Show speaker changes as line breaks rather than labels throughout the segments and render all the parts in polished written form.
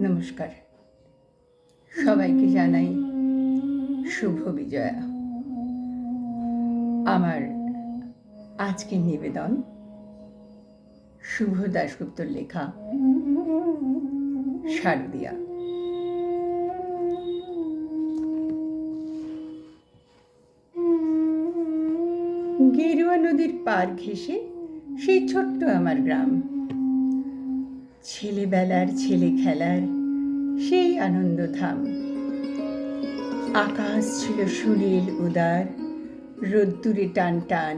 নমস্কার, সবাইকে জানাই শুভ বিজয়া। আমার আজকের নিবেদন শুভ দাশগুপ্তর লেখা শারদিয়া। গেরুয়া নদীর পার ঘেঁষে সেই ছোট্ট আমার গ্রাম। ছেলেবেলার ছেলে খেলার সেই আনন্দধাম। আকাশ ছিল সুনীল উদার, রোদ্দুরে টান টান।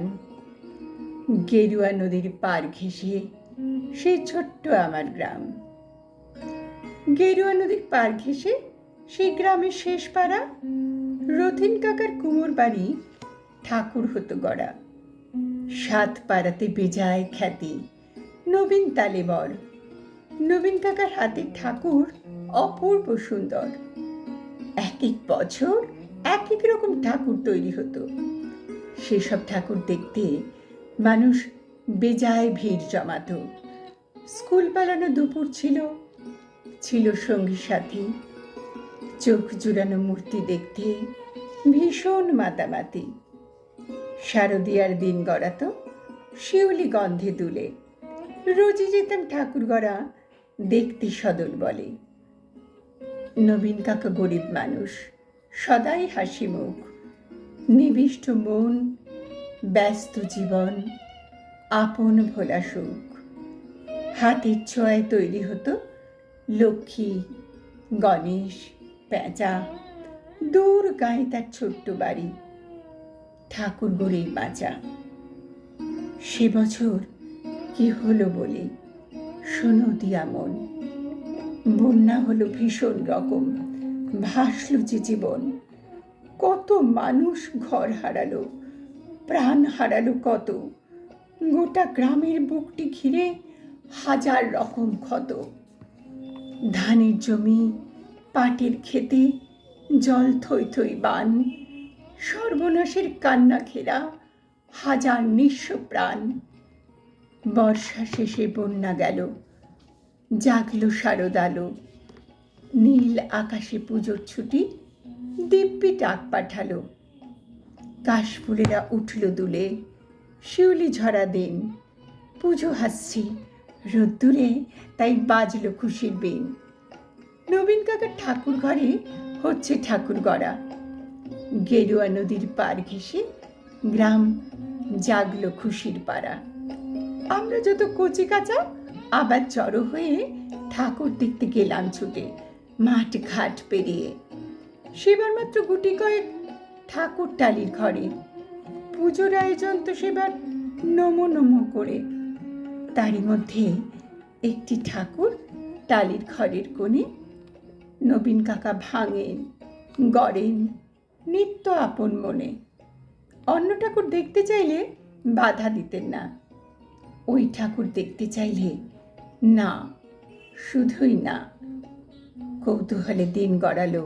গেরুয়া নদীর পার ঘেঁষে সেই ছোট্ট আমার গ্রাম। গেরুয়া নদীর পার ঘেঁষে সেই গ্রামের শেষ পাড়া রথিন কাকার কুমোর বাড়ি ঠাকুর হতো গড়া। 7 পাড়াতে বেজায় খ্যাতি, নবীন তালেবর। নবীন কাকার হাতের ঠাকুর অপূর্ব সুন্দর। এক এক বছর এক এক রকম ঠাকুর তৈরি হতো। সেসব ঠাকুর দেখতে মানুষ বেজায় ভিড় জমাতো। স্কুল পালানো দুপুর ছিল সঙ্গী সাথী। চোখ জুড়ানো মূর্তি দেখতে ভীষণ মাতামাতি। শারদিয়ার দিন গড়াতো শিউলি গন্ধে দুলে। রোজই যেতাম ঠাকুর গড়া দেখতে সদল বলে। নবীন কাকা গরিব মানুষ, সদাই হাসি মুখ, নিবিষ্ট মন, ব্যস্ত জীবন, আপন ভোলা সুখ। হাতের ছোঁয়ায় তৈরি হতো লক্ষ্মী, গণেশ, পেঁচা। দূর গায়ে তার ছোট্ট বাড়ি, ঠাকুর গড়েই বাঁচা। সে বছর কি হলো বলে শোনো দিয়া মন। বন্যা হলো ভীষণ রকম, ভাসলো যে জীবন। কত মানুষ ঘর হারালো, প্রাণ হারালো কত। গোটা গ্রামের বুকটি ঘিরে হাজার রকম ক্ষত। ধানের জমি, পাটের ক্ষেতে জল থই থই বান। সর্বনাশের কান্না ঘেরা হাজার নিঃস্ব প্রাণ। বর্ষা শেষে বন্যা গেল, জাগলো শারদ আলো। নীল আকাশে পুজোর ছুটি, দিব্যি ডাক পাঠালো। কাশফুলেরা উঠল দুলে, শিউলি ঝরা দিন। পুজো হাসছি রোদ্দুরে, তাই বাজলো খুশির বিন। নবীন কাকার ঠাকুর ঘরে হচ্ছে ঠাকুর গড়া। গেরুয়া নদীর পার ঘেঁষে গ্রাম জাগলো খুশির পাড়া। আমরা যত কচি কাঁচা আবার জড়ো হয়ে ঠাকুর দেখতে গেলাম ছুটে, মাঠ ঘাট পেরিয়ে। সেবার মাত্র গুটি কয়েক ঠাকুর টালির ঘরে। পুজোর আয়োজন তো সেবার নমো নমো করে। তারই মধ্যে একটি ঠাকুর টালির ঘরের কোণে নবীন কাকা ভাঙেন, গড়েন নিত্য আপন মনে। অন্য ঠাকুর দেখতে চাইলে বাধা দিতেন না। ওই ঠাকুর দেখতে চাইলে না, শুধুই না। কৌতূহলে দিন গড়ালো,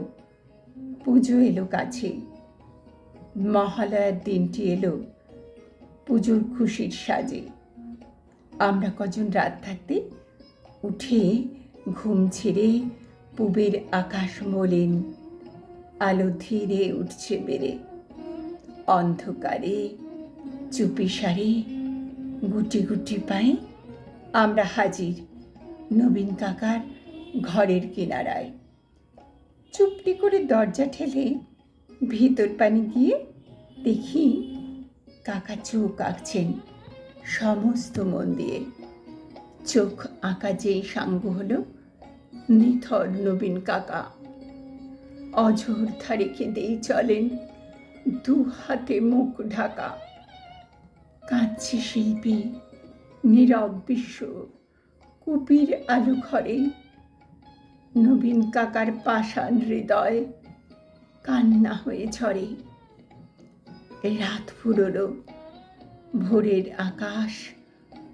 পুজো এলো কাছে। মহালয়ার দিনটি এলো পুজোর খুশির সাজে। আমরা কজন রাত থাকতে উঠে ঘুম ছেড়ে পুবের আকাশ মলিন, আলো ধীরে উঠছে বেড়ে। অন্ধকারে চুপি সারে গুটি গুটি পায়ে আমরা হাজির নবীন কাকার ঘরের কিনারায়। চুপটি করে দরজা ঠেলে ভিতর পানি গিয়ে দেখি কাকা চোখ আঁকছেন সমস্ত মন দিয়ে। চোখ আঁকা যেই সাঙ্গ হলো, নিথর নবীন কাকা অঝোর ধারে কেঁদেই চলেন, 2 হাতে মুখ ঢাকা। কাঁদছে শিল্পী, নীরব বিশ্ব, কুপির আলো ঘরে। নবীন কাকার পাষাণ হৃদয় কান্না হয়ে ঝরে। রাত ফুরলো, ভোরের আকাশ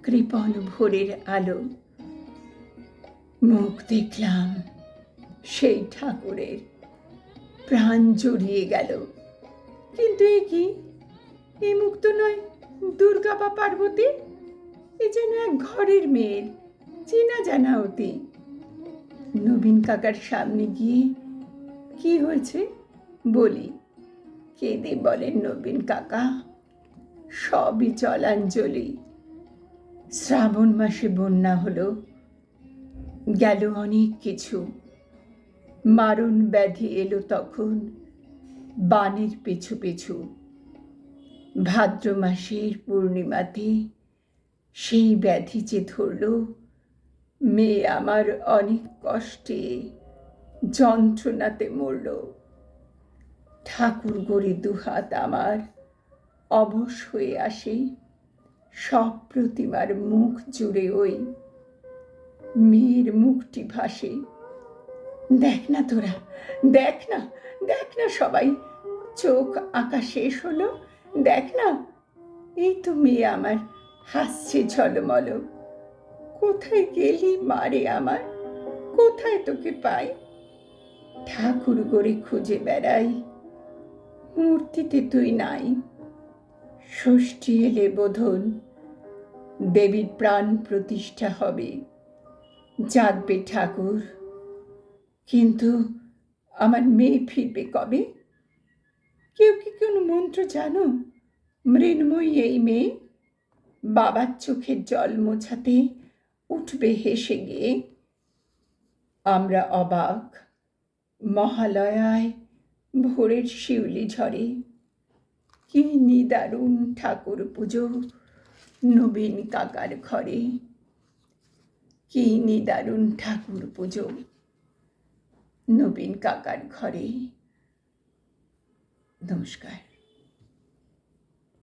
কৃপণ ভোরের আলো। মুখ দেখলাম সেই ঠাকুরের, প্রাণ জড়িয়ে গেল। কিন্তু এ কি, এই মুখ তো নয় দুর্গা বা পার্বতী। এ যেন এক ঘরের মেয়ের চেনা জানা অতি। নবীন কাকার সামনে গিয়ে কি হয়েছে বলি। কেঁদে বলেন নবীন কাকা, সবই জলাঞ্জলি। শ্রাবণ মাসে বন্যা হলো, গেল অনেক কিছু। মারণ ব্যাধি এলো তখন বানের পিছু পিছু। ভাদ্র মাসের পূর্ণিমাতে সেই ব্যাধি যে ধরল, মেয়ে আমার অনেক কষ্টে যন্ত্রণাতে মরল। ঠাকুর গড়ে দুহাত আমার অবশ হয়ে আসে, সব প্রতিমার মুখ জুড়ে ওই মেয়ের মুখটি ভাসে। দেখ না তোরা, দেখ না, দেখ না সবাই, চোখ আঁকা শেষ হলো, দেখ না, এই তো মেয়ে আমার হাসছে ঝলমল। কোথায় গেলি মারে আমার, কোথায় তোকে পাই? ঠাকুর গড়ে খুঁজে বেড়াই, মূর্তিতে তুই নাই। ষষ্ঠী এলে বোধন দেবীর প্রাণ প্রতিষ্ঠা হবে, জাগবে ঠাকুর, কিন্তু আমার মেয়ে ফিরবে কবে? কেউ কি কোনো মন্ত্র জানো? মৃন্ময়ী এই মেয়ে বাবার চোখের জল মোছাতে উঠবে হেসে গিয়ে। আমরা অবাক, মহালয়ায় ভোরের শিউলি ঝরে। কি নিদারুণ ঠাকুর পুজো নবীন কাকার ঘরে, কি নিদারুণ ঠাকুর পুজো নবীন কাকার ঘরে। নমস্কার।